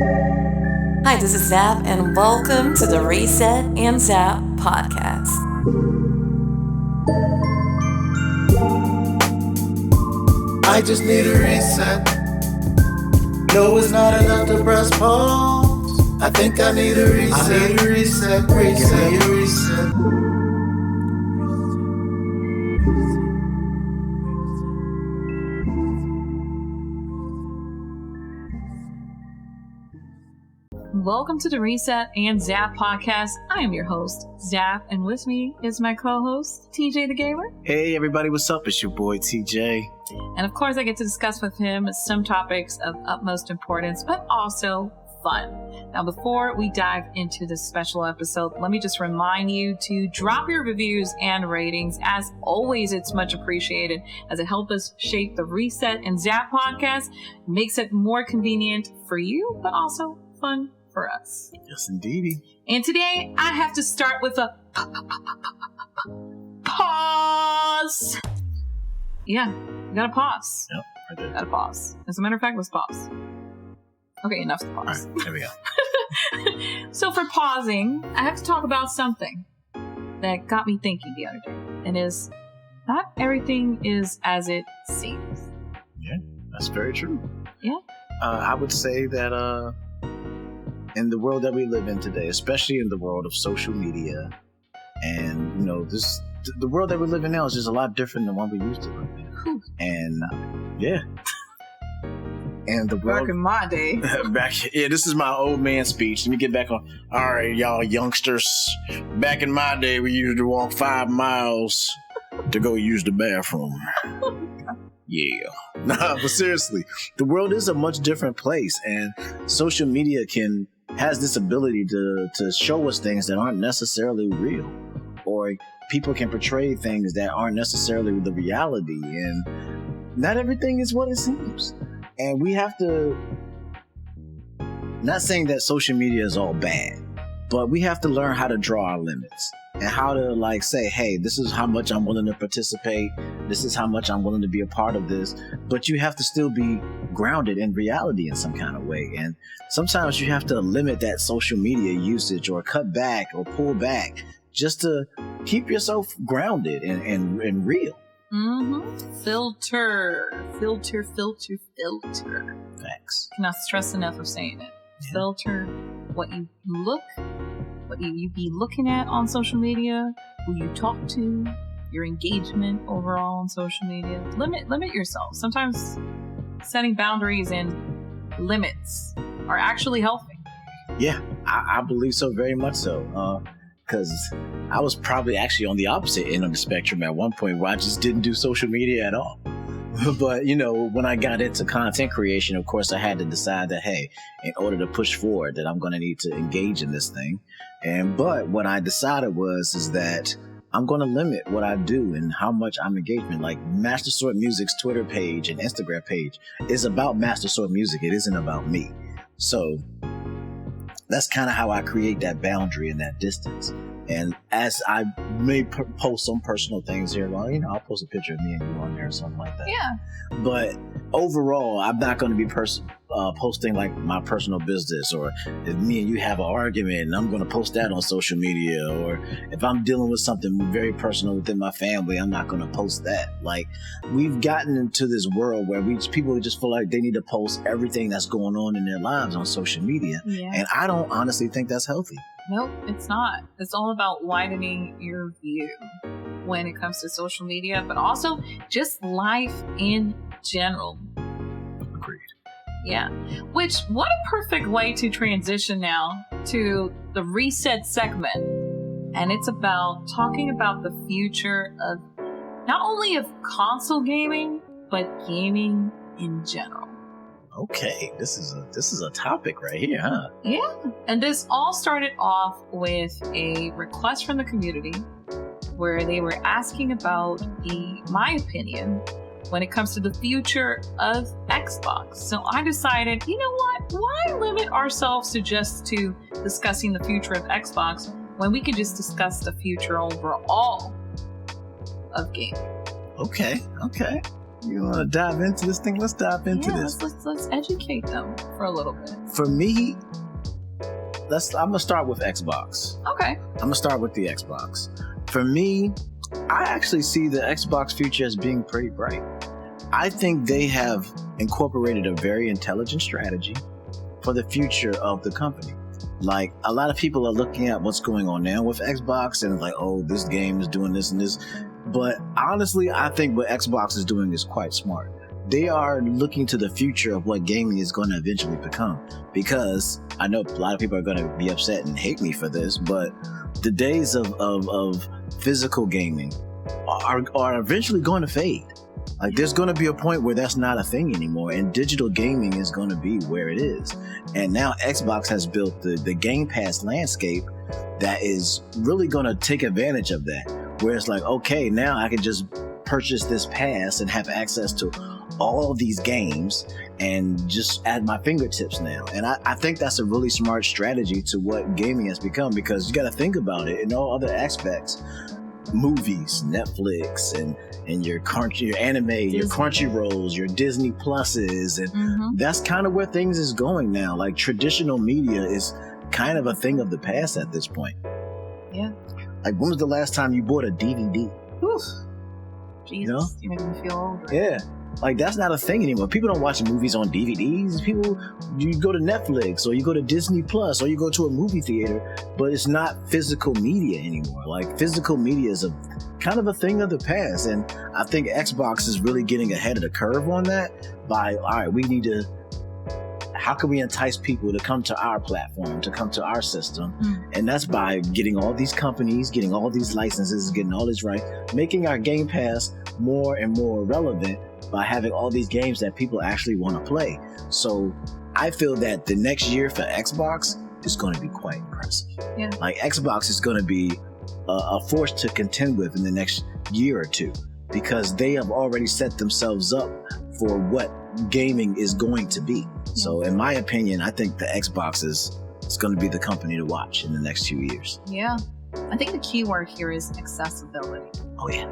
Hi, this is Zap, and welcome to the Reset and Zap podcast. I just need a reset. No, it's not enough to press pause. I think I need a reset. I need a reset. Give me a reset. Welcome to the Reset and Zap podcast. I am your host, Zap, and with me is my co-host, TJ the Gamer. Hey everybody, what's up? It's your boy TJ. And of course, I get to discuss with him some topics of utmost importance, but also fun. Now, before we dive into this special episode, let me just remind you to drop your reviews and ratings. As always, it's much appreciated as it helps us shape the Reset and Zap podcast, makes it more convenient for you, but also fun for us. Yes, indeedy. And today I have to start with a pause. Yeah, you gotta pause. Yep, I did. Gotta pause. As a matter of fact, let's pause. Okay, enough to pause. All right, there we go. So for pausing, I have to talk about something that got me thinking the other day, and is not everything is as it seems. Yeah, that's very true. Yeah. I would say that in the world that we live in today, especially in the world of social media, and the world that we live in now is just a lot different than what we used to live in. And and the world Back in my day. This is my old man speech. Let me get back on. All right, y'all youngsters. Back in my day, we used to walk 5 miles to go use the bathroom. Yeah. Nah, but seriously, the world is a much different place, and social media has this ability to show us things that aren't necessarily real, or people can portray things that aren't necessarily the reality, and not everything is what it seems. And we have to, not saying that social media is all bad, but we have to learn how to draw our limits and how to say, hey, this is how much I'm willing to participate. This is how much I'm willing to be a part of this. But you have to still be grounded in reality in some kind of way. And sometimes you have to limit that social media usage or cut back or pull back just to keep yourself grounded and real. Mm-hmm. Filter. Facts. Cannot stress enough of saying it. Yeah. Filter what you be looking at on social media, who you talk to, your engagement overall on social media. Limit yourself. Sometimes setting boundaries and limits are actually healthy. Yeah, I believe so, very much so. Because I was probably actually on the opposite end of the spectrum at one point where I just didn't do social media at all. But, when I got into content creation, of course, I had to decide that, hey, in order to push forward, that I'm going to need to engage in this thing. But what I decided is that I'm going to limit what I do and how much I'm engaged. Like Master Sword Music's Twitter page and Instagram page is about Master Sword Music. It isn't about me. So that's kind of how I create that boundary and that distance. And as I may post some personal things here, I'll post a picture of me and you on there or something like that. Yeah. But overall, I'm not going to be posting like my personal business, or if me and you have an argument and I'm going to post that on social media, or if I'm dealing with something very personal within my family, I'm not going to post that. Like, we've gotten into this world where people just feel like they need to post everything that's going on in their lives on social media. Yeah. And I don't honestly think that's healthy. Nope, it's not. It's all about widening your view when it comes to social media, but also just life in general. Agreed. Yeah. What a perfect way to transition now to the reset segment. And it's about talking about the future of not only of console gaming, but gaming in general. Okay, this is a topic right here, huh? Yeah. And this all started off with a request from the community where they were asking about my opinion when it comes to the future of Xbox. So I decided, you know what? Why limit ourselves to discussing the future of Xbox when we could just discuss the future overall of gaming? Okay. You want to dive into this thing? Let's dive into this. Let's educate them for a little bit. For me, I'm gonna start with Xbox. Okay. I'm gonna start with the Xbox. For me, I actually see the Xbox future as being pretty bright. I think they have incorporated a very intelligent strategy for the future of the company. Like, a lot of people are looking at what's going on now with Xbox and like, oh, this game is doing this and this. But honestly, I think what Xbox is doing is quite smart. They are looking to the future of what gaming is going to eventually become. Because I know a lot of people are going to be upset and hate me for this, but the days of physical gaming are eventually going to fade. Like, there's going to be a point where that's not a thing anymore, and digital gaming is going to be where it is. And now Xbox has built the Game Pass landscape that is really going to take advantage of that. Where it's like, okay, now I can just purchase this pass and have access to all of these games and just at my fingertips now. And I think that's a really smart strategy to what gaming has become, because you got to think about it in all other aspects. Movies, Netflix, and your anime, Disney. Your Crunchyrolls, your Disney Pluses, and that's kind of where things is going now. Like, traditional media is kind of a thing of the past at this point. Yeah. Like, when was the last time you bought a DVD? Oof. Jesus, you making me feel old. Right? Yeah. Like, that's not a thing anymore. People don't watch movies on DVDs. You go to Netflix, or you go to Disney Plus, or you go to a movie theater, but it's not physical media anymore. Like, physical media is a kind of a thing of the past. And I think Xbox is really getting ahead of the curve on that by, all right, how can we entice people to come to our platform, to come to our system? And that's by getting all these companies, getting all these licenses, getting all this right, making our Game Pass more and more relevant by having all these games that people actually want to play. So I feel that the next year for Xbox is going to be quite impressive. Yeah. Like, Xbox is going to be a force to contend with in the next year or two, because they have already set themselves up for what gaming is going to be. So in my opinion, I think the Xbox is going to be the company to watch in the next few years. Yeah. I think the key word here is accessibility. Oh yeah.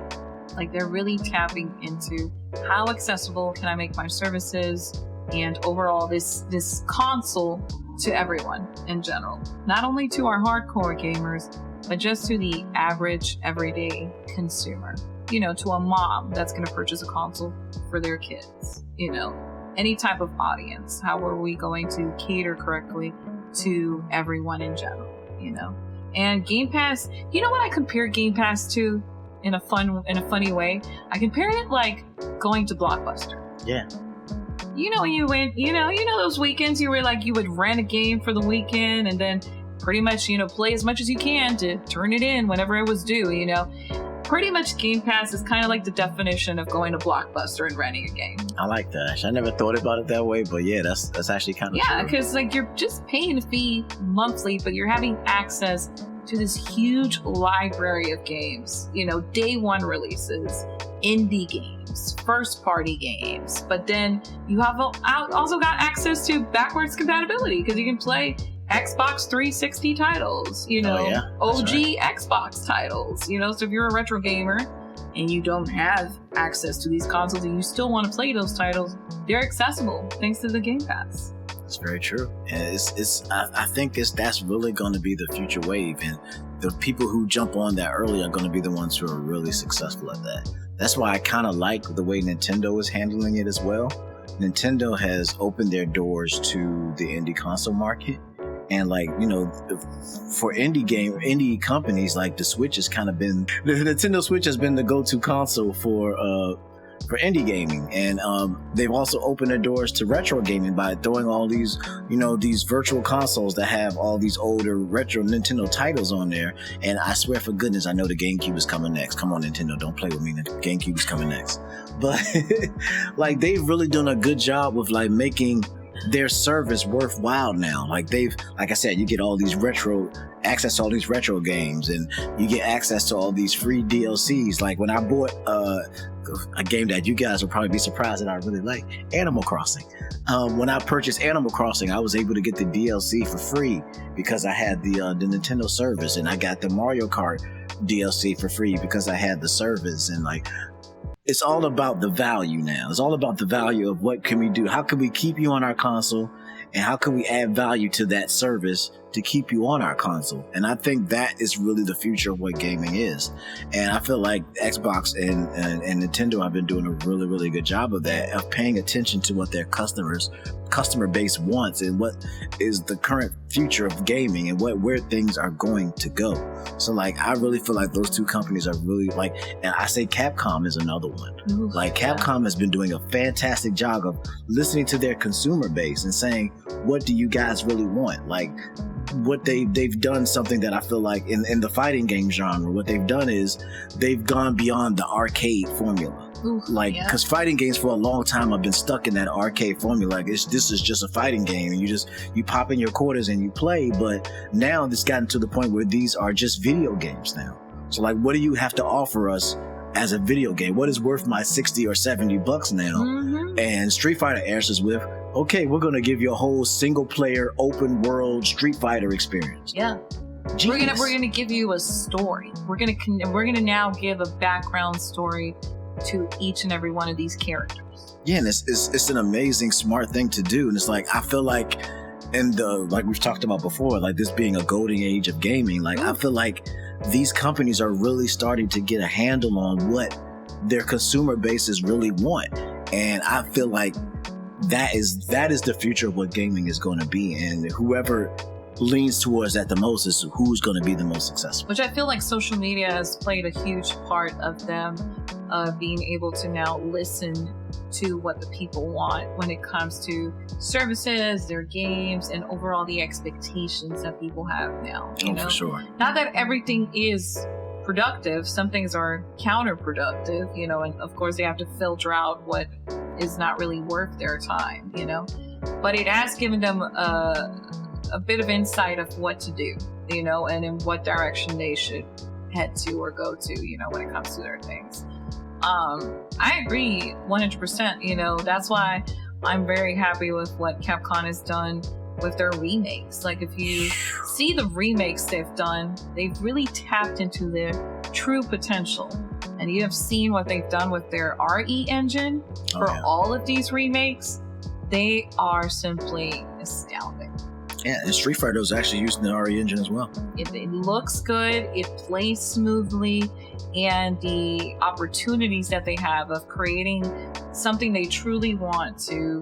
Like, they're really tapping into how accessible can I make my services and overall this console to everyone in general. Not only to our hardcore gamers, but just to the average everyday consumer. You know, to a mom that's going to purchase a console for their kids. You know, any type of audience. How are we going to cater correctly to everyone in general? You know, and Game Pass. You know what I compare Game Pass to? In a funny way, I compare it like going to Blockbuster. Yeah. You know, you went, you know those weekends you were like, you would rent a game for the weekend and then pretty much, play as much as you can to turn it in whenever it was due, Pretty much Game Pass is kind of like the definition of going to Blockbuster and renting a game. I like that. I never thought about it that way, but yeah, that's actually kind of true. Yeah, because like you're just paying a fee monthly, but you're having access to this huge library of games, day one releases, indie games, first party games, but then you have also got access to backwards compatibility because you can play Xbox 360 titles, OG right. Xbox titles, so if you're a retro gamer and you don't have access to these consoles and you still want to play those titles, they're accessible thanks to the Game Pass. That's very true. And I think that's really going to be the future wave, and the people who jump on that early are going to be the ones who are really successful at that. That's why I kind of like the way Nintendo is handling it as well. Nintendo has opened their doors to the indie console market. And for indie companies, like the Switch has kind of been, the Nintendo Switch has been the go-to console for indie gaming. And they've also opened their doors to retro gaming by throwing all these, these virtual consoles that have all these older retro Nintendo titles on there. And I swear for goodness, I know the GameCube is coming next. Come on, Nintendo, don't play with me. The GameCube is coming next. But they've really done a good job with making their service worthwhile now. Like I said, you get all these access to all these retro games, and you get access to all these free DLCs. Like when I bought a game that you guys will probably be surprised that I really like, Animal Crossing. When I purchased Animal Crossing, I was able to get the DLC for free because I had the Nintendo service, and I got the Mario Kart DLC for free because I had the service. And it's all about the value now. It's all about the value of what can we do? How can we keep you on our console? And how can we add value to that service to keep you on our console? And I think that is really the future of what gaming is. And I feel like Xbox and Nintendo have been doing a really, really good job of that, of paying attention to what their customer base wants and what is the current future of gaming and where things are going to go. So like, I really feel like those two companies are really like, and I say Capcom is another one. Ooh, like Capcom has been doing a fantastic job of listening to their consumer base and saying, what do you guys really want? Like, what they've done something that I feel like in the fighting game genre, what they've done is they've gone beyond the arcade formula. Because fighting games for a long time have been stuck in that arcade formula. Like, this is just a fighting game, and you pop in your quarters and you play. But now it's gotten to the point where these are just video games now. So like, what do you have to offer us as a video game? What is worth my $60 or $70 now? Mm-hmm. And Street Fighter answers with, okay, we're going to give you a whole single player open world Street Fighter experience. Yeah. Genius. We're gonna give you a story. We're gonna now give a background story to each and every one of these characters. Yeah, and it's an amazing, smart thing to do. And it's like, I feel like like we've talked about before, like this being a golden age of gaming, like I feel like these companies are really starting to get a handle on what their consumer bases really want. And I feel like that is the future of what gaming is going to be. And whoever leans towards that the most is who's going to be the most successful. Which I feel like social media has played a huge part of them being able to now listen to what the people want when it comes to services, their games, and overall the expectations that people have now. You know? For sure. Not that everything is productive. Some things are counterproductive, you know, and of course they have to filter out what is not really worth their time, you know. But it has given them a bit of insight of what to do, you know, and in what direction they should head to or go to, you know, when it comes to their things. I agree 100%, you know, that's why I'm very happy with what Capcom has done with their remakes. Like, if you see the remakes they've done, they've really tapped into their true potential. And you have seen what they've done with their RE engine for all of these remakes. They are simply astounding. Yeah, and Street Fighter is actually using the RE engine as well. It looks good, it plays smoothly, and the opportunities that they have of creating something they truly want to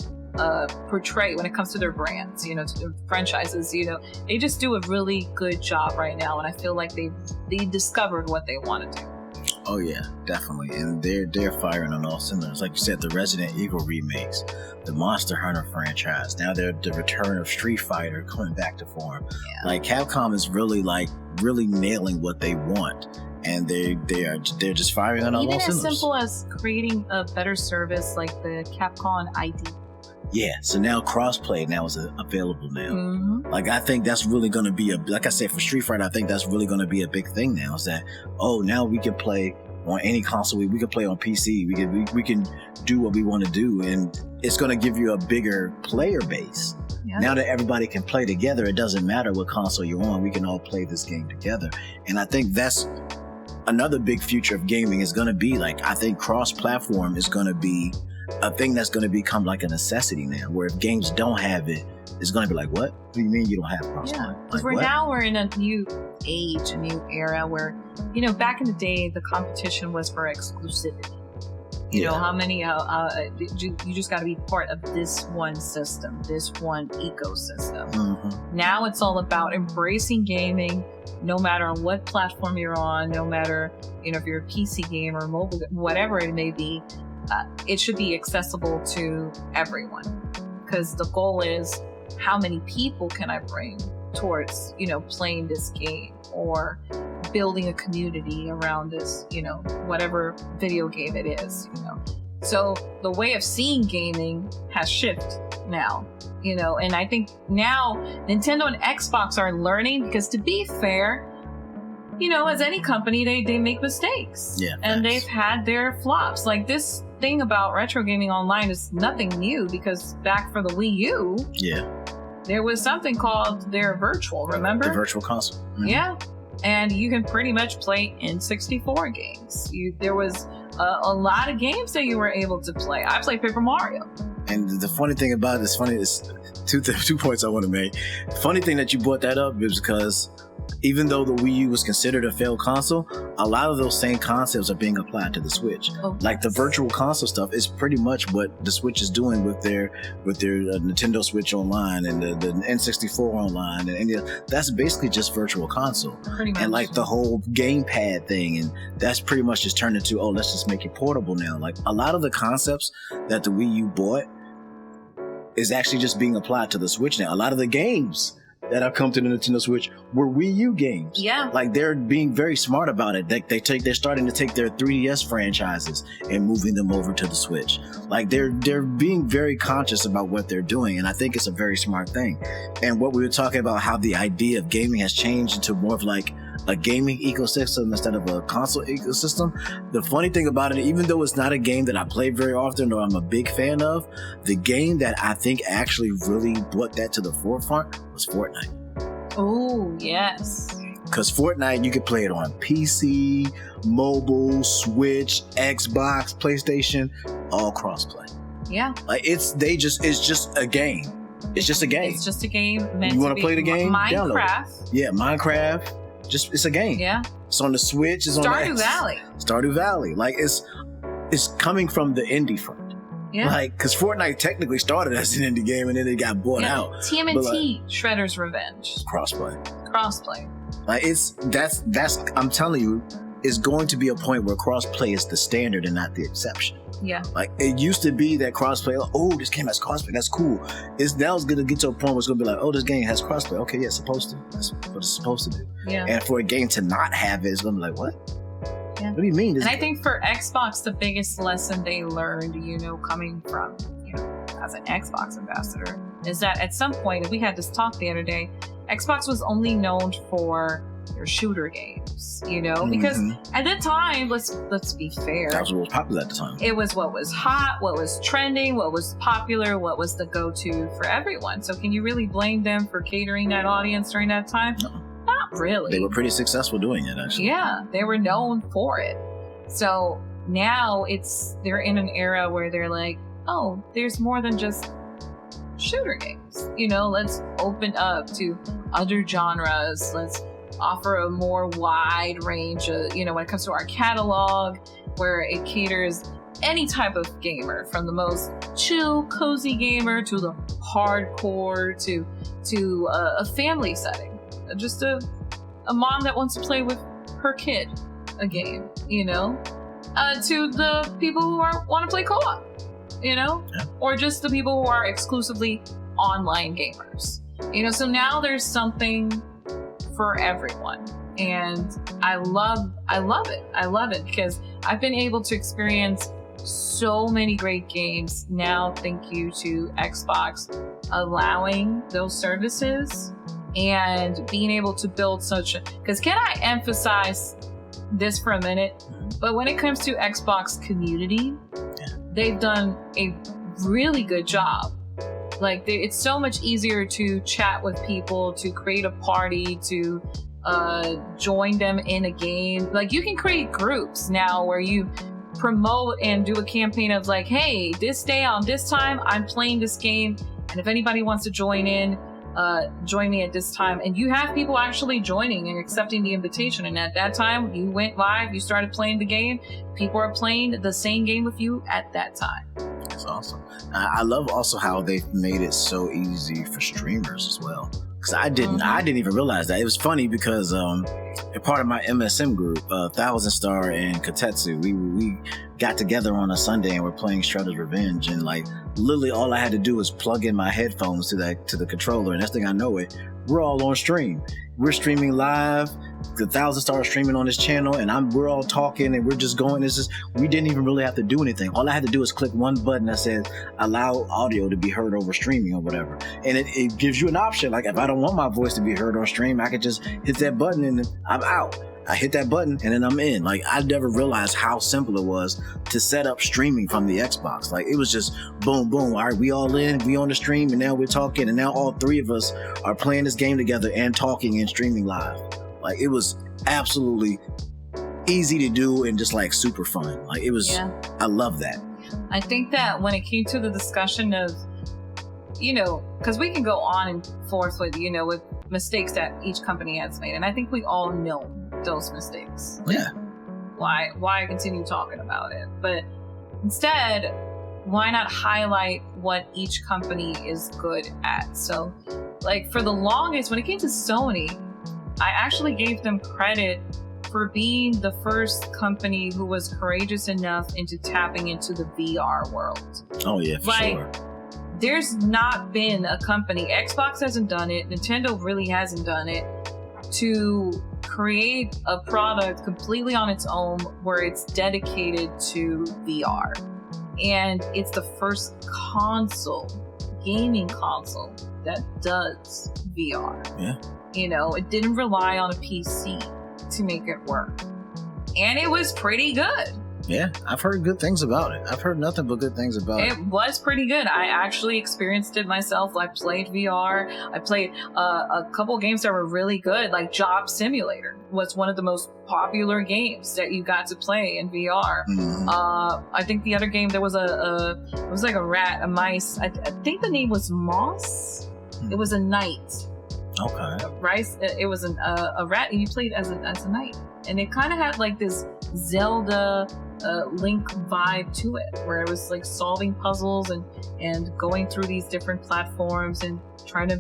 portray when it comes to their brands, you know, to their franchises, you know, they just do a really good job right now, and I feel like they discovered what they want to do. Oh yeah, definitely, and they're firing on all cylinders. Like you said, the Resident Evil remakes, the Monster Hunter franchise, now they're the return of Street Fighter coming back to form. Yeah. Like Capcom is really nailing what they want, and they're just firing on all cylinders. Even as simple as creating a better service like the Capcom ID. Yeah, so now crossplay now is available now. Mm-hmm. Like, I think that's really going to be like I said, for Street Fighter, I think that's really going to be a big thing now, is that, now we can play on any console. We can play on PC. We can do what we want to do, and it's going to give you a bigger player base. Yeah. Now that everybody can play together, it doesn't matter what console you're on. We can all play this game together. And I think that's another big future of gaming is going to be, like, I think cross-platform is going to be a thing that's going to become like a necessity now, where if games don't have it, it's going to be like, what do you mean you don't have cross-platform? Yeah, because we're in a new age, a new era where, you know, back in the day, the competition was for exclusivity. You know, how many, you just got to be part of this one system, this one ecosystem. Mm-hmm. Now it's all about embracing gaming, no matter on what platform you're on, no matter, you know, if you're a PC gamer, mobile, whatever it may be. It should be accessible to everyone, because the goal is, how many people can I bring towards, you know, playing this game or building a community around this, you know, whatever video game it is, you know. So the way of seeing gaming has shifted now, you know, and I think now Nintendo and Xbox are learning, because to be fair, you know, as any company, they make mistakes. Yeah, and they've had their flops. Like, this thing about retro gaming online is nothing new, because back for the Wii U, there was something called their virtual, remember? The virtual console. Mm-hmm. Yeah. And you can pretty much play N64 games. There was a lot of games that you were able to play. I played Paper Mario. And the funny thing about it is two points I want to make. Funny thing that you brought that up is because even though the Wii U was considered a failed console, a lot of those same concepts are being applied to the Switch. Oh, like the virtual console stuff is pretty much what the Switch is doing with their Nintendo Switch Online and the N64 Online, and that's basically just virtual console. Pretty much. And like the whole gamepad thing, and that's pretty much just turned into, let's just make it portable now. Like a lot of the concepts that the Wii U bought is actually just being applied to the Switch now. A lot of the games that have come to the Nintendo Switch were Wii U games. Yeah. Like they're being very smart about it. They're starting to take their 3DS franchises and moving them over to the Switch. Like they're being very conscious about what they're doing, and I think it's a very smart thing. And what we were talking about, how the idea of gaming has changed into more of like a gaming ecosystem instead of a console ecosystem. The funny thing about it, even though it's not a game that I play very often or I'm a big fan of, the game that I think actually really brought that to the forefront was Fortnite. Oh, yes. Because Fortnite, you could play it on PC, mobile, Switch, Xbox, PlayStation, all crossplay. Yeah. Like it's just a game. It's just a game. It's just a game meant you want to play the game? Minecraft. Download. Yeah, Minecraft. It's a game. Yeah. It's on the Switch. It's on Stardew Valley. Stardew Valley. Like it's coming from the indie front. Yeah. Like, because Fortnite technically started as an indie game and then it got bought out. TMNT, Shredder's Revenge. Crossplay. Like that's I'm telling you, it's going to be a point where crossplay is the standard and not the exception. Yeah. Like it used to be that crossplay, this game has crossplay, that's cool. It's gonna get to a point where it's gonna be like, this game has crossplay. Okay, yeah, it's supposed to. That's what it's supposed to do. Yeah. And for a game to not have it, it's gonna be like, what? Yeah. What do you mean? And I think for Xbox, the biggest lesson they learned, coming from, as an Xbox ambassador, is that at some point, we had this talk the other day, Xbox was only known for their shooter games, because at that time, let's be fair. That was what was popular at the time. It was what was hot, what was trending, what was popular, what was the go-to for everyone. So can you really blame them for catering that audience during that time? No. Not really. They were pretty successful doing it, actually. Yeah, they were known for it. So now they're in an era where they're like, there's more than just shooter games. Let's open up to other genres. Let's offer a more wide range of, when it comes to our catalog, where it caters any type of gamer, from the most chill, cozy gamer to the hardcore to a family setting. Just a mom that wants to play with her kid a game, to the people who want to play co-op, or just the people who are exclusively online gamers, so now there's something for everyone. And I love it because I've been able to experience so many great games now, thank you to Xbox allowing those services and being able to build because can I emphasize this for a minute? But when it comes to Xbox community, they've done a really good job. Like it's so much easier to chat with people, to create a party, to join them in a game. Like you can create groups now where you promote and do a campaign of like, hey, this day on this time, I'm playing this game. And if anybody wants to join in, join me at this time. And you have people actually joining and accepting the invitation. And at that time, you went live, you started playing the game. People are playing the same game with you at that time. That's awesome. I love also how they've made it so easy for streamers as well. Because I didn't even realize that. It was funny because a part of my MSM group, Thousand Star and Kotetsu, we got together on a Sunday and we're playing Shredder's Revenge, and like literally all I had to do was plug in my headphones to the controller, and next thing I know we're all on stream. We're streaming live. The Thousand Star is streaming on his channel, and we're all talking, and we're just going. We didn't even really have to do anything. All I had to do is click one button that says allow audio to be heard over streaming or whatever, and it gives you an option. Like if I don't want my voice to be heard on stream, I could just hit that button and I'm out. I hit that button and then I'm in. Like I never realized how simple it was to set up streaming from the Xbox. Like it was just boom, boom. All right, we all in, we on the stream, and now we're talking, and now all three of us are playing this game together and talking and streaming live. Like it was absolutely easy to do and just like super fun. Like it was, I love that. I think that when it came to the discussion of, because we can go on and forth with, with mistakes that each company has made. And I think we all know those mistakes. Yeah. Why continue talking about it? But instead, why not highlight what each company is good at? So, like, for the longest, when it came to Sony, I actually gave them credit for being the first company who was courageous enough into tapping into the VR world. Oh, yeah, for sure. There's not been a company, Xbox hasn't done it, Nintendo really hasn't done it, to create a product completely on its own where it's dedicated to VR. And it's the first gaming console that does VR. Yeah. It didn't rely on a PC to make it work. And it was pretty good. Yeah, I've heard good things about it. I've heard nothing but good things about it. It was pretty good. I actually experienced it myself. I played VR. I played a couple games that were really good, like Job Simulator was one of the most popular games that you got to play in VR. Mm-hmm. I think the other game, there was it was like a rat, a mice. I think the name was Moss. It was a knight. Okay. Right? It was a rat, and you played as a knight. And it kind of had like this Zelda Link vibe to it, where it was like solving puzzles and going through these different platforms and trying to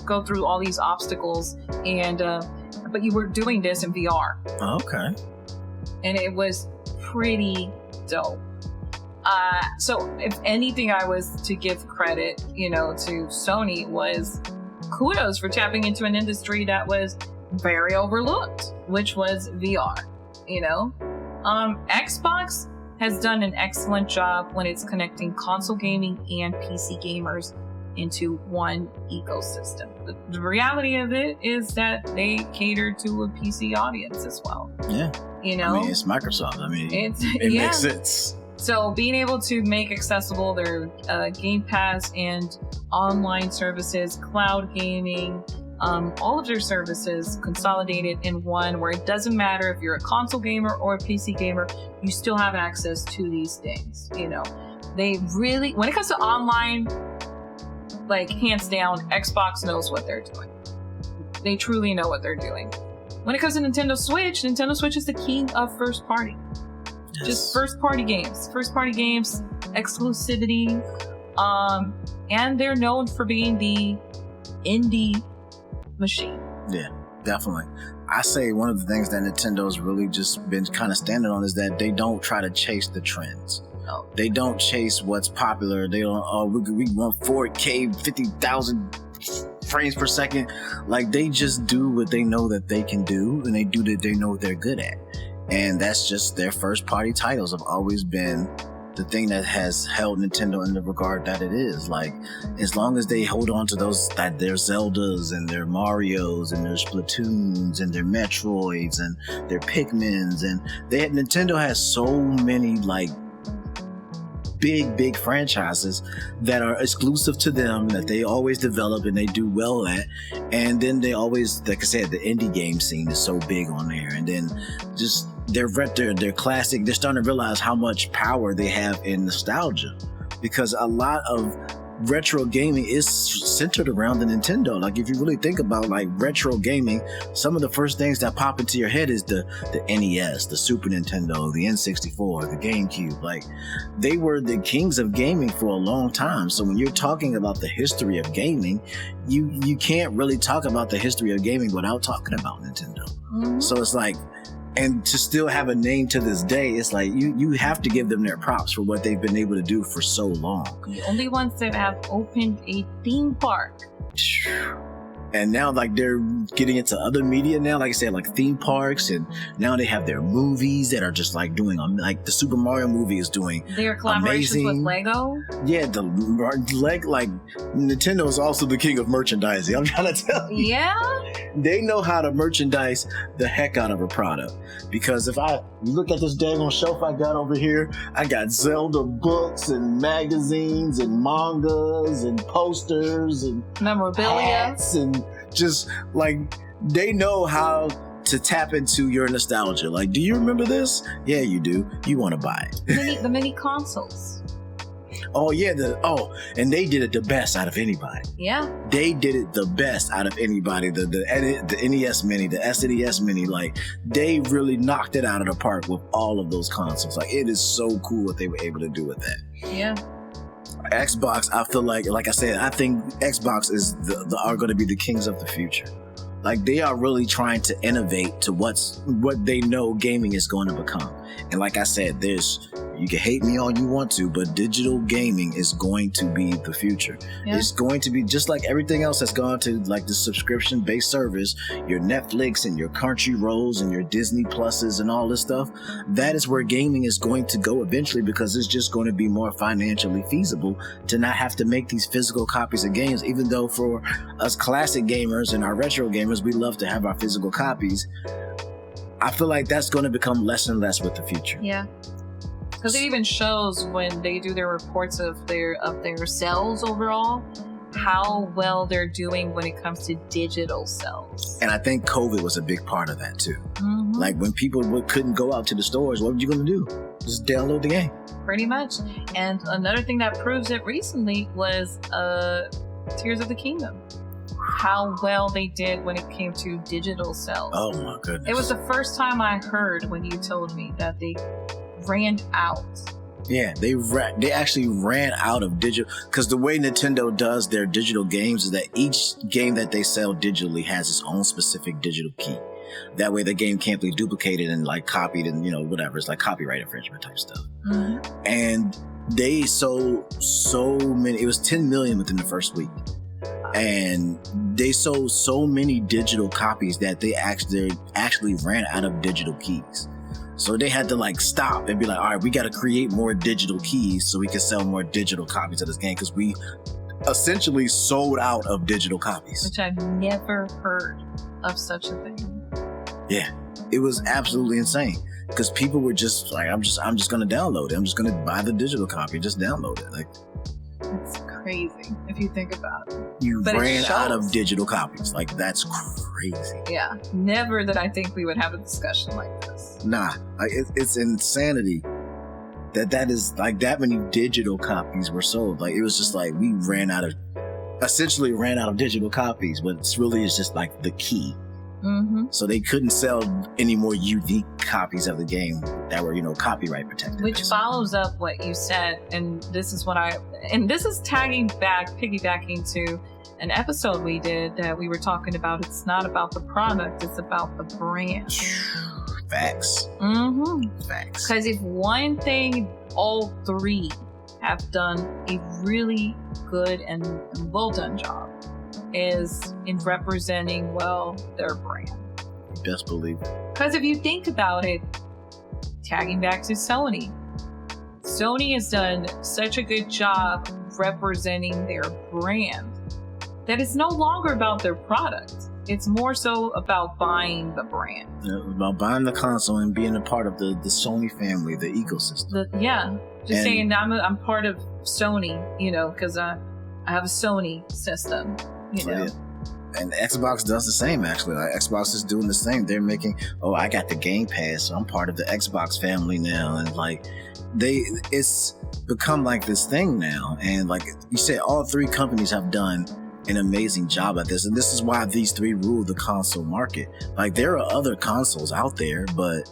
go through all these obstacles, and but you were doing this in VR. Okay. And it was pretty dope. So if anything, I was to give credit, to Sony, was kudos for tapping into an industry that was very overlooked, which was VR. Xbox has done an excellent job when it's connecting console gaming and PC gamers into one ecosystem. The reality of it is that they cater to a PC audience as well. Yeah. It's Microsoft. It makes sense. So being able to make accessible their Game Pass and online services, cloud gaming, all of their services consolidated in one, where it doesn't matter if you're a console gamer or a PC gamer, you still have access to these things. They really, when it comes to online, like hands down, Xbox knows what they're doing. They truly know what they're doing. When it comes to Nintendo Switch is the king of first party. Yes. Just first party games, exclusivity, and they're known for being the indie machine. Yeah, definitely. I say one of the things that Nintendo's really just been kind of standing on is that they don't try to chase the trends. No. They don't chase what's popular. They don't, we want 4K, 50,000 frames per second. Like, they just do what they know that they can do, and they do that they know they're good at. And that's just their first party titles have always been the thing that has held Nintendo in the regard that it is. Like, as long as they hold on to those, that their Zeldas and their Marios and their Splatoons and their Metroids and their Pikmins, and Nintendo has so many like big franchises that are exclusive to them, that they always develop and they do well at. And then they always, like I said, the indie game scene is so big on there. And then just they're classic. They're starting to realize how much power they have in nostalgia, because a lot of retro gaming is centered around the Nintendo. Like, if you really think about like retro gaming, some of the first things that pop into your head is the NES, the Super Nintendo, the N64, the GameCube. Like, they were the kings of gaming for a long time. So when you're talking about the history of gaming, you can't really talk about the history of gaming without talking about Nintendo. Mm-hmm. So it's like, and to still have a name to this day, it's like you have to give them their props for what they've been able to do for so long. The only ones that have opened a theme park. And now, like, they're getting into other media now, like I said, like theme parks, and now they have their movies that are just like doing, like the Super Mario movie is doing their collaborations with Lego. Yeah, like Nintendo is also the king of merchandising. I'm trying to tell you. Yeah, they know how to merchandise the heck out of a product. Because if you look at this daggone shelf I got over here, I got Zelda books and magazines and mangas and posters and memorabilia hats, and just like they know how to tap into your nostalgia. Like, do you remember this? Yeah, you do. You want to buy it. The mini consoles. Oh yeah, and they did it the best out of anybody. Yeah, they did it the best out of anybody. The NES Mini, the SNES Mini, like they really knocked it out of the park with all of those consoles. Like it is so cool what they were able to do with that. Yeah. Xbox, I feel like I said, I think Xbox is are going to be the kings of the future. Like they are really trying to innovate to what they know gaming is going to become. And like I said, you can hate me all you want to, but digital gaming is going to be the future. Yeah. It's going to be just like everything else that's gone to like the subscription-based service, your Netflix and your Crunchyrolls and your Disney Pluses and all this stuff. That is where gaming is going to go eventually, because it's just going to be more financially feasible to not have to make these physical copies of games. Even though for us classic gamers and our retro gamers, we love to have our physical copies. I feel like that's going to become less and less with the future. Yeah. Because it even shows when they do their reports of their sales overall, how well they're doing when it comes to digital sales. And I think COVID was a big part of that too. Mm-hmm. Like when people couldn't go out to the stores, what were you going to do? Just download the game. Pretty much. And another thing that proves it recently was Tears of the Kingdom. How well they did when it came to digital sales. Oh my goodness. It was the first time I heard when you told me that they ran out. Yeah, they actually ran out of digital, because the way Nintendo does their digital games is that each game that they sell digitally has its own specific digital key. That way the game can't be duplicated and like copied and whatever. It's like copyright infringement type stuff. Mm-hmm. And they sold so many. It was 10 million within the first week. And they sold so many digital copies that they actually ran out of digital keys. So they had to like stop and be like, all right, we got to create more digital keys so we can sell more digital copies of this game, because we essentially sold out of digital copies. Which I've never heard of such a thing. Yeah, it was absolutely insane, because people were just like, I'm just going to download it. I'm just going to buy the digital copy, just download it. Like, it's crazy if you think about it. You ran out of digital copies. Like, that's crazy. Yeah. Never did I think we would have a discussion like this. Nah. Like, it's insanity that is like that many digital copies were sold. Like, it was just like we essentially ran out of digital copies, but it's really just like the key. Mm-hmm. So they couldn't sell any more unique copies of the game that were, copyright protected. Which follows up what you said, and this is piggybacking to an episode we did that we were talking about. It's not about the product, it's about the brand. Facts. Mm-hmm. Facts. Because if one thing all three have done a really good and well done job is in representing their brand. Best believe it. Because if you think about it, tagging back to Sony has done such a good job representing their brand that it's no longer about their product. It's more so about buying the brand. About buying the console and being a part of the Sony family, the ecosystem. Saying I'm part of Sony, because I have a Sony system. Yeah. And Xbox does the same, actually. Like, Xbox is doing the same. They're making, I got the Game Pass, so I'm part of the Xbox family now. And like, it's become like this thing now. And like you said, all three companies have done an amazing job at this. And this is why these three rule the console market. Like, there are other consoles out there, but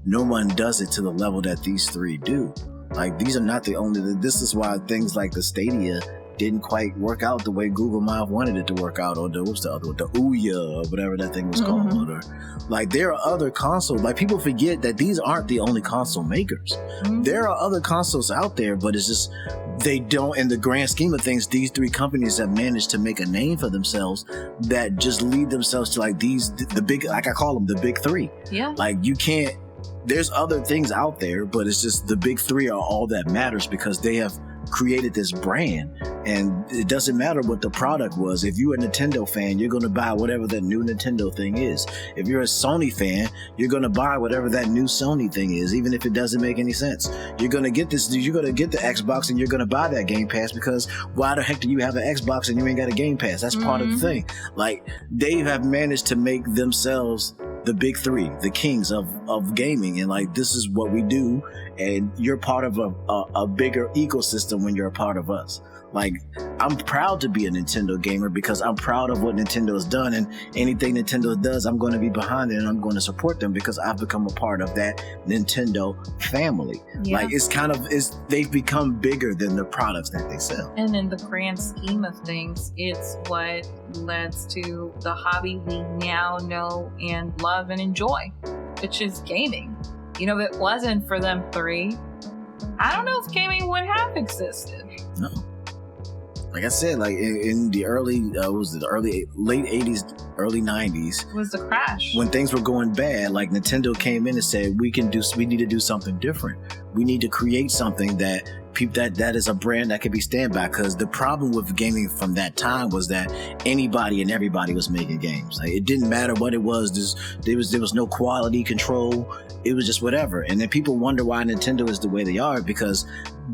no one does it to the level that these three do. Like, these are not the only, this is why things like the Stadia didn't quite work out the way Google might have wanted it to work out, or what's the other one, the Ouya, or whatever that thing was called. Or, like, there are other consoles. Like, people forget that these aren't the only console makers. There are other consoles out there, but it's just they don't, in the grand scheme of things, these three companies have managed to make a name for themselves that just lead themselves to like the big, like I call them the big three. Yeah. Like, you can't, there's other things out there, but it's just the big three are all that matters, because they have created this brand, and it doesn't matter what the product was. If you're a Nintendo fan, you're going to buy whatever that new Nintendo thing is. If you're a Sony fan, you're going to buy whatever that new Sony thing is, even if it doesn't make any sense. You're going to get the Xbox, and you're going to buy that Game Pass, because why the heck do you have an Xbox and you ain't got a Game Pass? That's part of the thing. Like, they have managed to make themselves the big three, the kings of gaming, and like this is what we do, and you're part of a bigger ecosystem when you're a part of us. Like, I'm proud to be a Nintendo gamer because I'm proud of what Nintendo has done, and anything Nintendo does, I'm going to be behind it and I'm going to support them because I've become a part of that Nintendo family. Yeah. Like, they've become bigger than the products that they sell. And in the grand scheme of things, it's what led to the hobby we now know and love and enjoy, which is gaming. You know, if it wasn't for them three, I don't know if gaming would have existed. No. Like I said, like in the late 80s, early 90s Was the crash. when things were going bad, like Nintendo came in and said, we need to do something different. We need to create something that that is a brand that can be stand by. Because the problem with gaming from that time was that anybody and everybody was making games. Like, it didn't matter what it was. There was no quality control. It was just whatever. And then people wonder why Nintendo is the way they are, because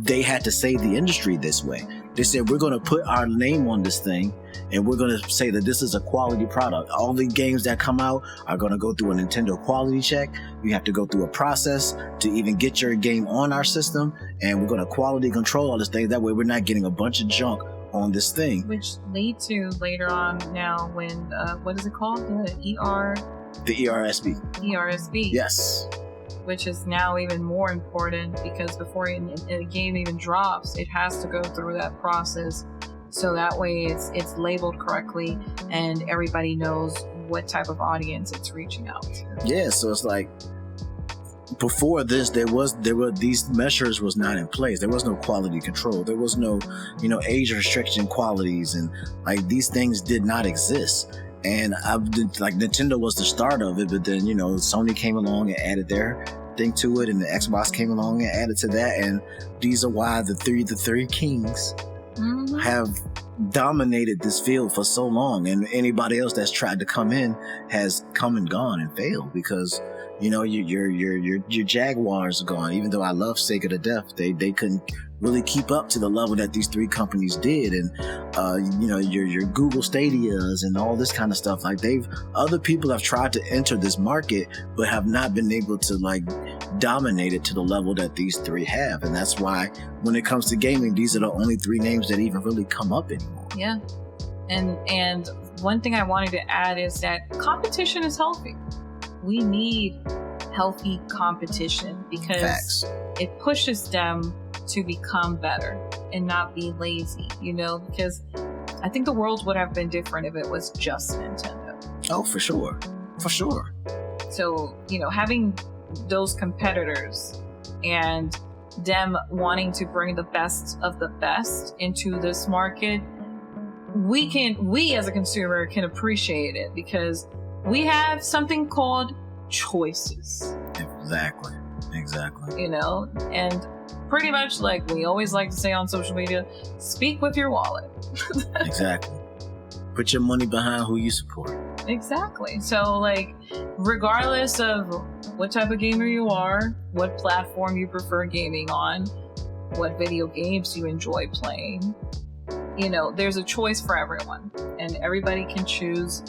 they had to save the industry this way. They said, we're going to put our name on this thing and we're going to say that this is a quality product. All the games that come out are going to go through a Nintendo quality check. You have to go through a process to even get your game on our system, and we're going to quality control all this thing. That way we're not getting a bunch of junk on this thing. Which lead to later on now when, what is it called? The ERSB. ERSB. Yes. Which is now even more important because before a game even drops, it has to go through that process. So that way it's labeled correctly and everybody knows what type of audience it's reaching out to. Yeah, so it's like before this, these measures was not in place. There was no quality control. There was no, age restriction qualities, and like these things did not exist. And Nintendo was the start of it, but then, Sony came along and added their thing to it, and the Xbox came along and added to that. And these are why the three kings have dominated this field for so long. And anybody else that's tried to come in has come and gone and failed because, your Jaguars are gone. Even though I love Sega to death, they couldn't really keep up to the level that these three companies did. And your Google Stadias and all this kind of stuff, like other people have tried to enter this market but have not been able to dominate it to the level that these three have. And that's why when it comes to gaming, these are the only three names that even really come up anymore. Yeah. And one thing I wanted to add is that competition is healthy. We need healthy competition because Facts. It pushes them to become better and not be lazy, because I think the world would have been different if it was just Nintendo. Oh, for sure. For sure. So, having those competitors and them wanting to bring the best of the best into this market, we as a consumer can appreciate it because we have something called choices. Exactly. And pretty much like we always like to say on social media, speak with your wallet. Exactly. Put your money behind who you support. Exactly. So regardless of what type of gamer you are, what platform you prefer gaming on, what video games you enjoy playing, there's a choice for everyone and everybody can choose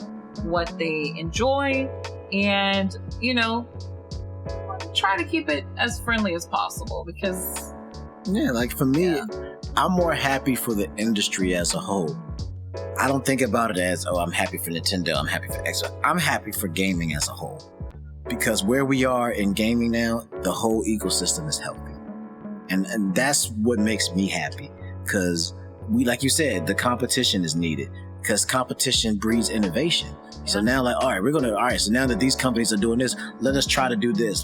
what they enjoy and, try to keep it as friendly as possible because for me, I'm more happy for the industry as a whole. I don't think about it as, I'm happy for Nintendo, I'm happy for Xbox. I'm happy for gaming as a whole because where we are in gaming now, the whole ecosystem is healthy. And that's what makes me happy because like you said, the competition is needed because competition breeds innovation. So now so now that these companies are doing this, let us try to do this.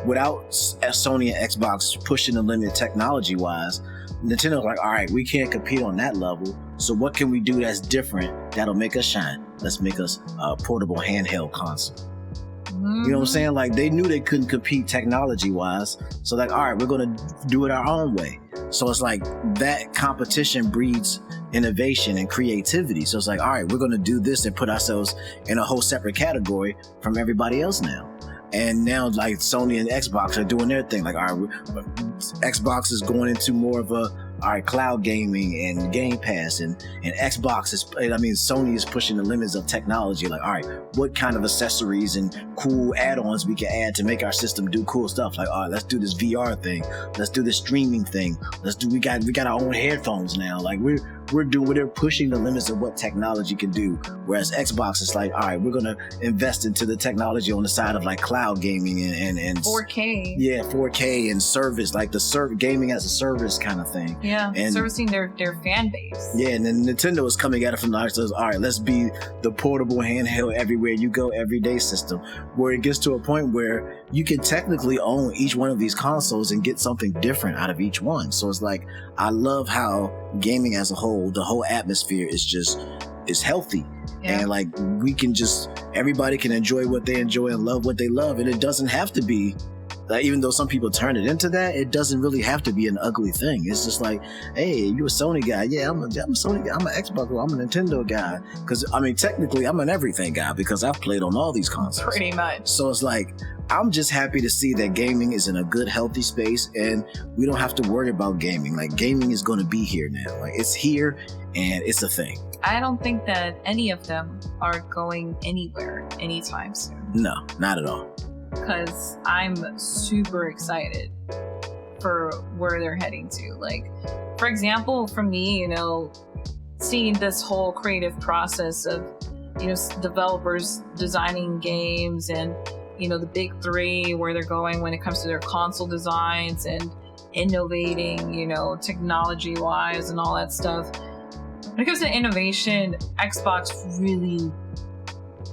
Without Sony and Xbox pushing the limit technology wise, Nintendo's all right, we can't compete on that level. So what can we do that's different that'll make us shine? Let's make us a portable handheld console. You know what I'm saying? They knew they couldn't compete technology wise. So all right, we're going to do it our own way. So it's that competition breeds innovation and creativity. So it's all right, we're going to do this and put ourselves in a whole separate category from everybody else now. And now Sony and Xbox are doing their thing. All right, Xbox is going into more of all right, cloud gaming and Game Pass and Xbox Sony is pushing the limits of technology. Like, all right, what kind of accessories and cool add-ons we can add to make our system do cool stuff? Like, all right, let's do this VR thing. Let's do this streaming thing. We got our own headphones now. Like, they're pushing the limits of what technology can do. Whereas Xbox is like, all right, we're gonna invest into the technology on the side of like cloud gaming and 4K. Yeah, 4K and service, like the gaming as a service kind of thing. Yeah, and servicing their fan base. Yeah, and then Nintendo is coming at it from the outside. All right, let's be the portable handheld everywhere you go everyday system, where it gets to a point where you can technically own each one of these consoles and get something different out of each one. So it's like, I love how gaming as a whole, the whole atmosphere is healthy. Yeah. And like, everybody can enjoy what they enjoy and love what they love. And it doesn't have to be like, even though some people turn it into that, it doesn't really have to be an ugly thing. It's just like, hey, you a Sony guy. Yeah, I'm a Sony guy. I'm an Xbox guy. I'm a Nintendo guy. Because, I mean, technically, I'm an everything guy because I've played on all these consoles. Pretty much. So it's like, I'm just happy to see that gaming is in a good, healthy space and we don't have to worry about gaming. Like, gaming is going to be here now. Like, it's here and it's a thing. I don't think that any of them are going anywhere anytime soon. No, not at all. Because I'm super excited for where they're heading to. Like, for example, for me, seeing this whole creative process of, developers designing games and, the big three, where they're going when it comes to their console designs and innovating, technology-wise and all that stuff. When it comes to innovation, Xbox really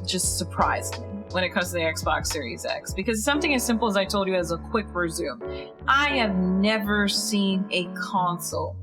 just surprised me when it comes to the Xbox Series X, because something as simple as I told you as a quick resume, I have never seen a console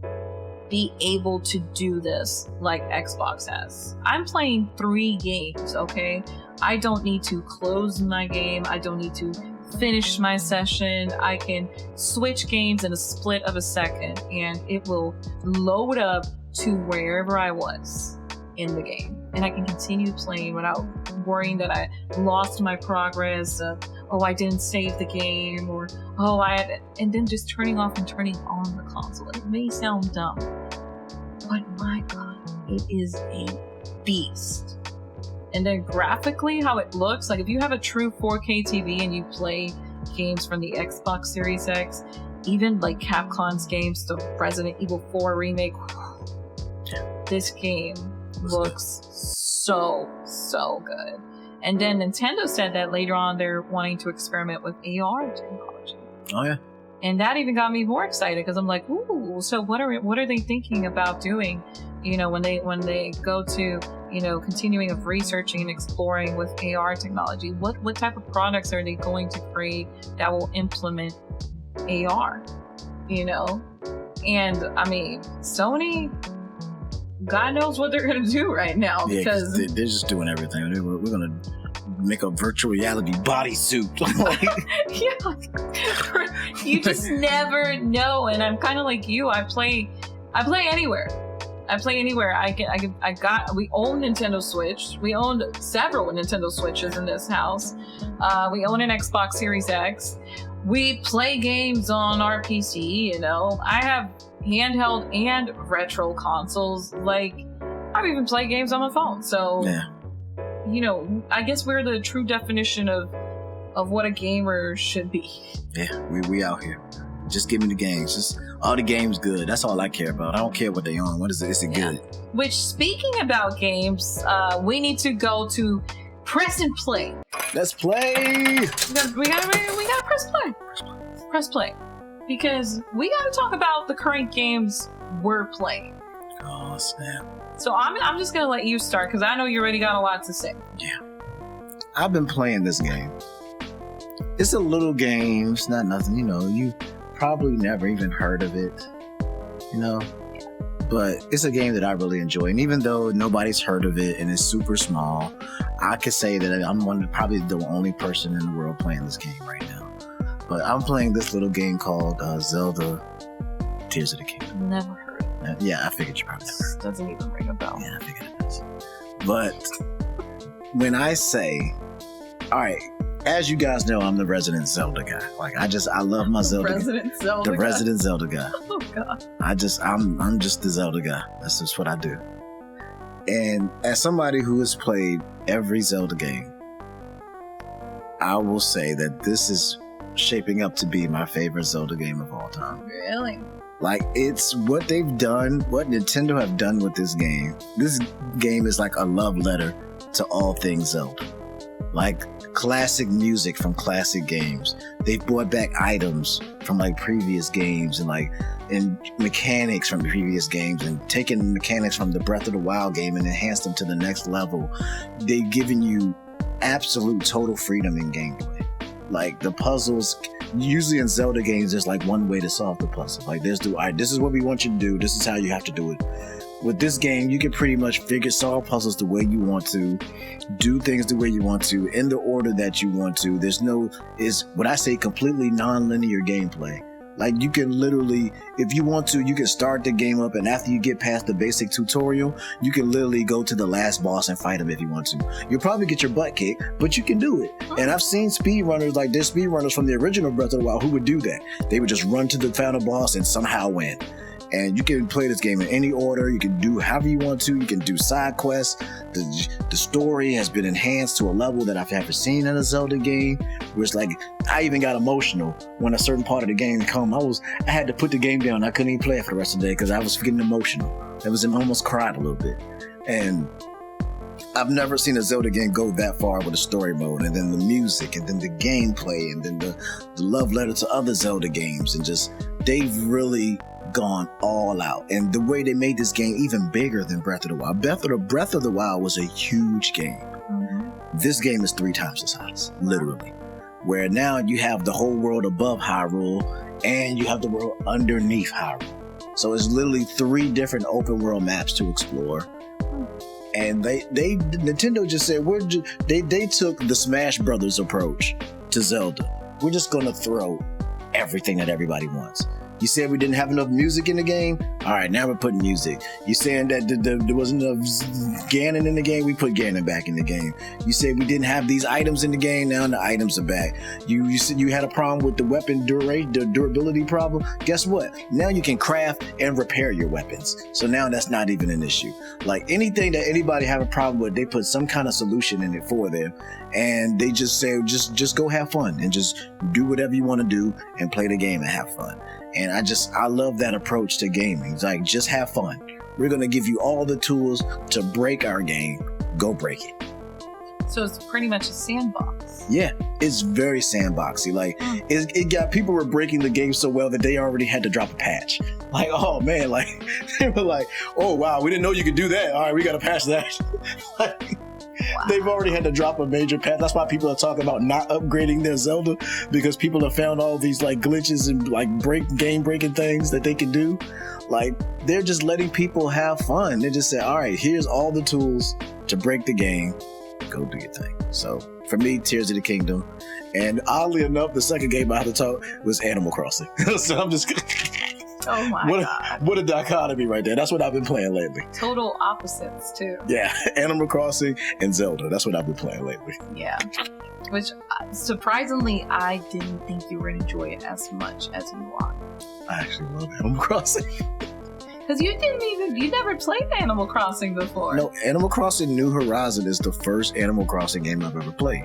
be able to do this like Xbox has. I'm playing 3 games, okay? I don't need to close my game. I don't need to finish my session. I can switch games in a split of a second and it will load up to wherever I was in the game, and I can continue playing without worrying that I lost my progress, I didn't save the game, or and then just turning off and turning on the console. It may sound dumb, but my God, it is a beast. And then graphically, how it looks, like if you have a true 4K TV and you play games from the Xbox Series X, even like Capcom's games, the Resident Evil 4 remake, this game looks so good. And then Nintendo said that later on they're wanting to experiment with AR technology. Oh yeah. And that even got me more excited because I'm like, ooh, so what are they thinking about doing, when they go to, continuing of researching and exploring with AR technology? What type of products are they going to create that will implement AR? And I mean, Sony, God knows what they're going to do right now, because they're just doing everything. We're going to make a virtual reality bodysuit. Yeah, you just never know. And I'm kind of like you. I play anywhere. We own Nintendo Switch. We owned several Nintendo Switches in this house. We own an Xbox Series X. We play games on our PC, I have handheld and retro consoles. Like, I've even played games on my phone. So, yeah. I guess we're the true definition of what a gamer should be. Yeah, we out here. Just give me the games. Just all the games good. That's all I care about. I don't care what they on. What is it? Is it good? Which, speaking about games, we need to go to press and play. Let's play. We gotta press play. Press play. Because we gotta talk about the current games we're playing. Oh, snap. So I'm just gonna let you start because I know you already got a lot to say. Yeah. I've been playing this game. It's a little game. It's not nothing, you probably never even heard of it, but it's a game that I really enjoy. And even though nobody's heard of it and it's super small, I could say that I'm probably the only person in the world playing this game right now. But I'm playing this little game called Zelda Tears of the Kingdom. Never heard of it. Yeah, I figured you probably never heard of it. Doesn't even ring a bell. Yeah, I figured it is. But when I say, all right, as you guys know, I'm the resident Zelda guy. Like I love my Zelda. Resident Zelda. The guy. resident Zelda guy. Oh God. I'm just the Zelda guy. That's just what I do. And as somebody who has played every Zelda game, I will say that this is shaping up to be my favorite Zelda game of all time. Really? Like, it's what they've done, what Nintendo have done with this game. This game is like a love letter to all things Zelda. Like, classic music from classic games. They've brought back items from like previous games and mechanics from previous games and taken mechanics from the Breath of the Wild game and enhanced them to the next level. They've given you absolute total freedom in gameplay. Like, the puzzles, usually in Zelda games, there's like one way to solve the puzzle. Like, this is what we want you to do. This is how you have to do it. With this game, you can pretty much solve puzzles the way you want to, do things the way you want to, in the order that you want to. Is what I say completely non-linear gameplay. Like, you can literally, if you want to, you can start the game up, and after you get past the basic tutorial, you can literally go to the last boss and fight him if you want to. You'll probably get your butt kicked, but you can do it. And I've seen speedrunners, like there's speedrunners from the original Breath of the Wild who would do that. They would just run to the final boss and somehow win. And you can play this game in any order. You can do however you want to. You can do side quests. The story has been enhanced to a level that I've never seen in a Zelda game. Where it's like, I even got emotional when a certain part of the game come. I had to put the game down. I couldn't even play it for the rest of the day because I was getting emotional. I almost cried a little bit. And I've never seen a Zelda game go that far with a story mode, and then the music, and then the gameplay, and then the love letter to other Zelda games, and just, they've really gone all out. And the way they made this game even bigger than Breath of the Wild. Breath of the Wild was a huge game. Mm-hmm. This game is 3 times the size, literally. Where now you have the whole world above Hyrule, and you have the world underneath Hyrule. So it's literally 3 different open world maps to explore. And Nintendo just said, they took the Smash Brothers approach to Zelda. We're just gonna throw everything that everybody wants. You said we didn't have enough music in the game? All right, now we're putting music. You saying that there wasn't enough Ganon in the game? We put Ganon back in the game. You said we didn't have these items in the game? Now the items are back. You said you had a problem with the weapon durability problem? Guess what? Now you can craft and repair your weapons. So now that's not even an issue. Like, anything that anybody have a problem with, they put some kind of solution in it for them. And they just say, just go have fun and just do whatever you want to do and play the game and have fun. And I love that approach to gaming. It's like, just have fun. We're going to give you all the tools to break our game. Go break it. So it's pretty much a sandbox. Yeah, it's very sandboxy. Like, it got people were breaking the game so well that they already had to drop a patch. Like, oh man, like, they were like, oh wow, we didn't know you could do that. All right, we got to patch that. Like, wow. They've already had to drop a major patch. That's why people are talking about not upgrading their Zelda, because people have found all these like glitches and like game breaking things that they can do. Like, they're just letting people have fun. They just say, all right, here's all the tools to break the game. Go do your thing. So for me, Tears of the Kingdom. And oddly enough, the second game I had to talk was Animal Crossing. So I'm just oh my God. What a dichotomy right there. That's what I've been playing lately. Total opposites too. Yeah, Animal Crossing and Zelda. That's what I've been playing lately. Yeah. Which, surprisingly, I didn't think you would enjoy it as much as you are. I actually love Animal Crossing. Because you never played Animal Crossing before. No, Animal Crossing New Horizon is the first Animal Crossing game I've ever played.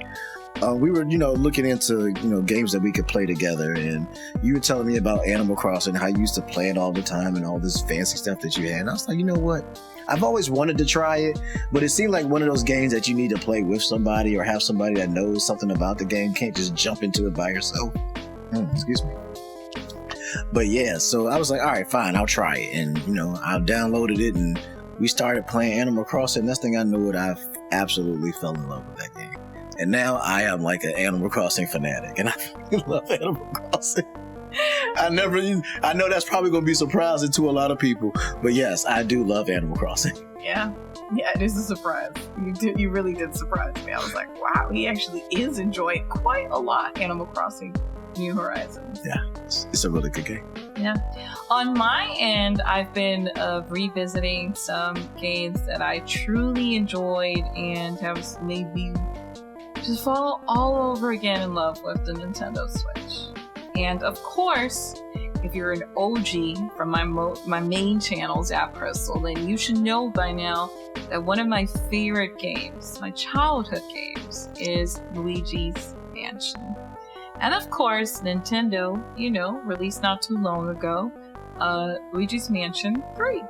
We were, looking into, games that we could play together, and you were telling me about Animal Crossing, how you used to play it all the time and all this fancy stuff that you had. And I was like, you know what? I've always wanted to try it, but it seemed like one of those games that you need to play with somebody or have somebody that knows something about the game. You can't just jump into it by yourself. Excuse me. But yeah, so I was like, all right, fine, I'll try it. And, I downloaded it and we started playing Animal Crossing. Next thing I knew it, I absolutely fell in love with that game. And now I am like an Animal Crossing fanatic, and I love Animal Crossing. I know that's probably going to be surprising to a lot of people, but yes, I do love Animal Crossing. Yeah, it is a surprise. You really did surprise me. I was like, wow, he actually is enjoying quite a lot Animal Crossing New Horizons. Yeah, it's a really good game. Yeah. On my end, I've been revisiting some games that I truly enjoyed and have maybe just fall all over again in love with the Nintendo Switch. And of course, if you're an OG from my main channel, ZapCristal, then you should know by now that one of my favorite games, my childhood games, is Luigi's Mansion. And of course, Nintendo, released not too long ago, Luigi's Mansion 3.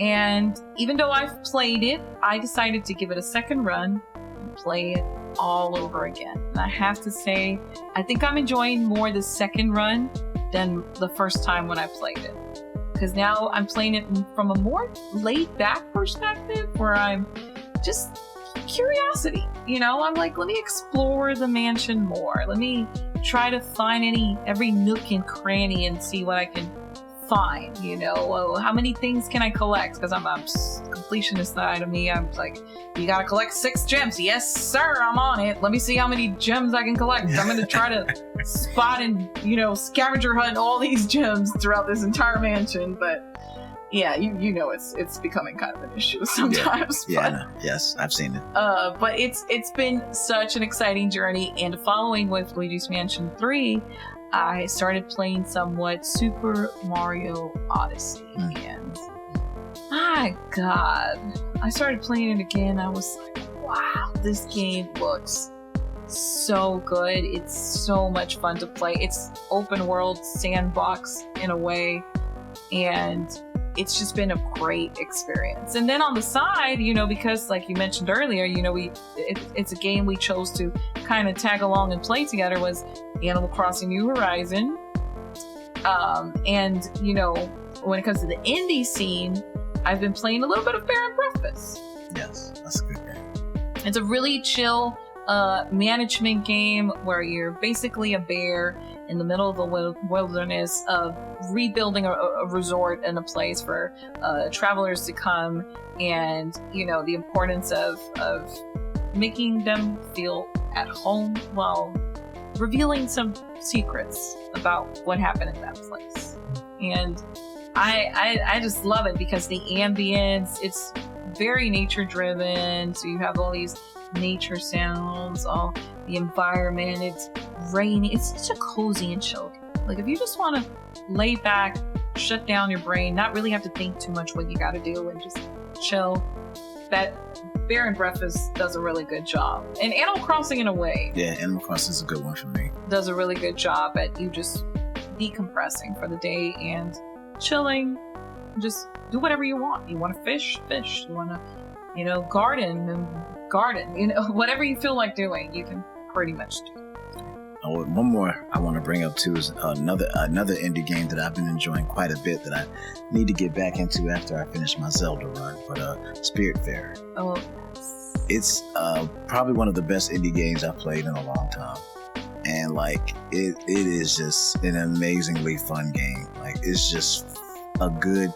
And even though I've played it, I decided to give it a second run and play it all over again. And I have to say, I think I'm enjoying more the second run than the first time when I played it. Because now I'm playing it from a more laid-back perspective, where I'm just curiosity. I'm like, let me explore the mansion more. Let me try to find every nook and cranny and see what I can find. How many things can I collect? Because I'm a completionist side of me. I'm like, you gotta collect 6 gems. Yes, sir, I'm on it. Let me see how many gems I can collect. I'm gonna try to spot and scavenger hunt all these gems throughout this entire mansion. But yeah, it's becoming kind of an issue sometimes. Yeah, I know. Yes, I've seen it. But it's been such an exciting journey, and following with Luigi's Mansion 3, I started playing somewhat Super Mario Odyssey, and my God, I started playing it again. I was like, wow, this game looks so good. It's so much fun to play. It's open world sandbox in a way, and it's just been a great experience. And then on the side, because like you mentioned earlier, it's a game we chose to kind of tag along and play together, was Animal Crossing New Horizon. And when it comes to the indie scene, I've been playing a little bit of Bear and Breakfast. Yes, that's a good game. It's a really chill management game where you're basically a bear in the middle of the wilderness, rebuilding a resort and a place for travelers to come, and the importance of making them feel at home while revealing some secrets about what happened in that place. And I just love it because the ambience, it's very nature driven, so you have all these nature sounds, all the environment, it's rainy, it's such a cozy and chill game. Like if you just want to lay back, shut down your brain, not really have to think too much what you got to do, and just chill, that Bear and Breakfast does a really good job. And Animal Crossing in a way, yeah, Animal Crossing is a good one for me, does a really good job at you just decompressing for the day and chilling, just do whatever you want. You want to fish, you want to garden, whatever you feel like doing, you can pretty much do. Oh, one more I want to bring up too is another indie game that I've been enjoying quite a bit that I need to get back into after I finish my Zelda run, but Spiritfarer. Oh, yes. It's probably one of the best indie games I've played in a long time, and like it is just an amazingly fun game. Like it's just a good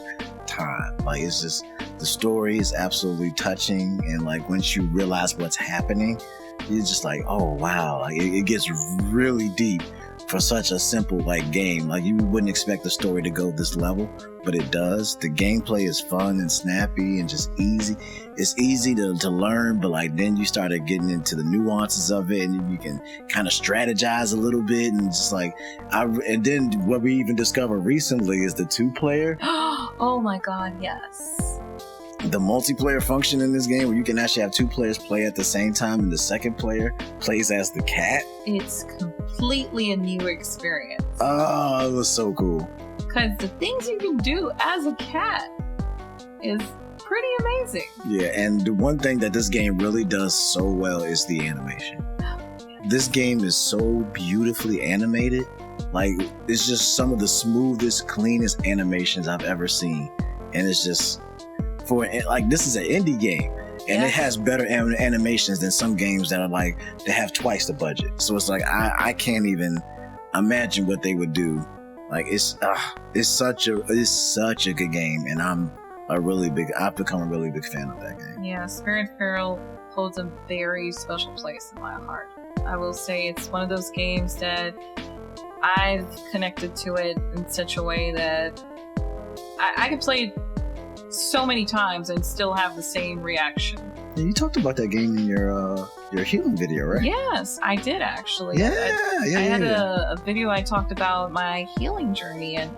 time. Like it's just, the story is absolutely touching, and like once you realize what's happening, you're just like, oh wow, like it gets really deep for such a simple like game. Like you wouldn't expect the story to go this level, but it does. The gameplay is fun and snappy and just easy. It's easy to learn, but like then you started getting into the nuances of it, and you can kind of strategize a little bit, and just like and then what we even discovered recently is the 2-player. Oh my God, yes. The multiplayer function in this game, where you can actually have 2 players play at the same time, and the second player plays as the cat. It's completely a new experience. Oh, it was so cool. Because the things you can do as a cat is pretty amazing. Yeah, and the one thing that this game really does so well is the animation. This game is so beautifully animated. Like, it's just some of the smoothest, cleanest animations I've ever seen. And it's just, this is an indie game, and it has better animations than some games that are like, they have twice the budget. So it's like, I can't even imagine what they would do. Like it's such a good game, and I've become a really big fan of that game. Yeah, Spiritfarer holds a very special place in my heart. I will say it's one of those games that I've connected to it in such a way that I could play so many times and still have the same reaction. Yeah, you talked about that game in your healing video, right? Yes, I did actually. Yeah, I had a video I talked about my healing journey and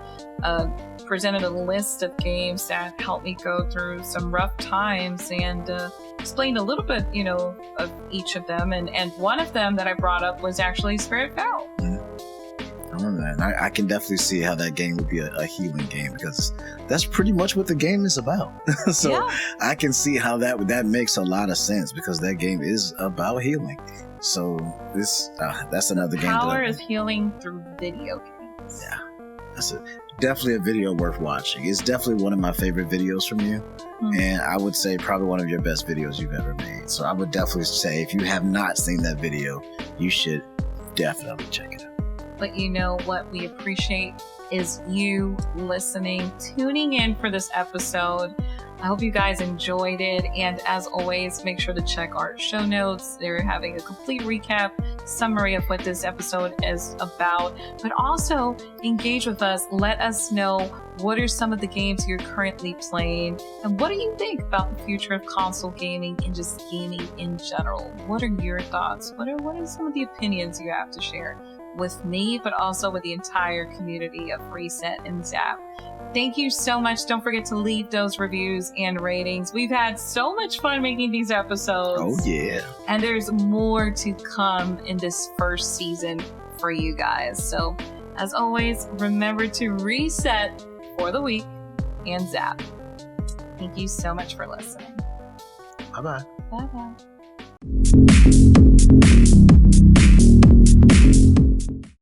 presented a list of games that helped me go through some rough times and explained a little bit, of each of them. And one of them that I brought up was actually Spiritfarer. I can definitely see how that game would be a healing game, because that's pretty much what the game is about. So yeah. I can see how that makes a lot of sense, because that game is about healing. So that's another game. Power of healing through video games. Yeah, that's definitely a video worth watching. It's definitely one of my favorite videos from you, and I would say probably one of your best videos you've ever made. So I would definitely say, if you have not seen that video, you should definitely check it out. But what we appreciate is you listening, tuning in for this episode. I hope you guys enjoyed it. And as always, make sure to check our show notes. They're having a complete recap, summary of what this episode is about. But also engage with us. Let us know, what are some of the games you're currently playing? And what do you think about the future of console gaming and just gaming in general? What are your thoughts? What are some of the opinions you have to share with me, but also with the entire community of Reset and Zap? Thank you so much. Don't forget to leave those reviews and ratings. We've had so much fun making these episodes. Oh, yeah. And there's more to come in this first season for you guys. So, as always, remember to reset for the week and Zap. Thank you so much for listening. Bye-bye. Bye-bye.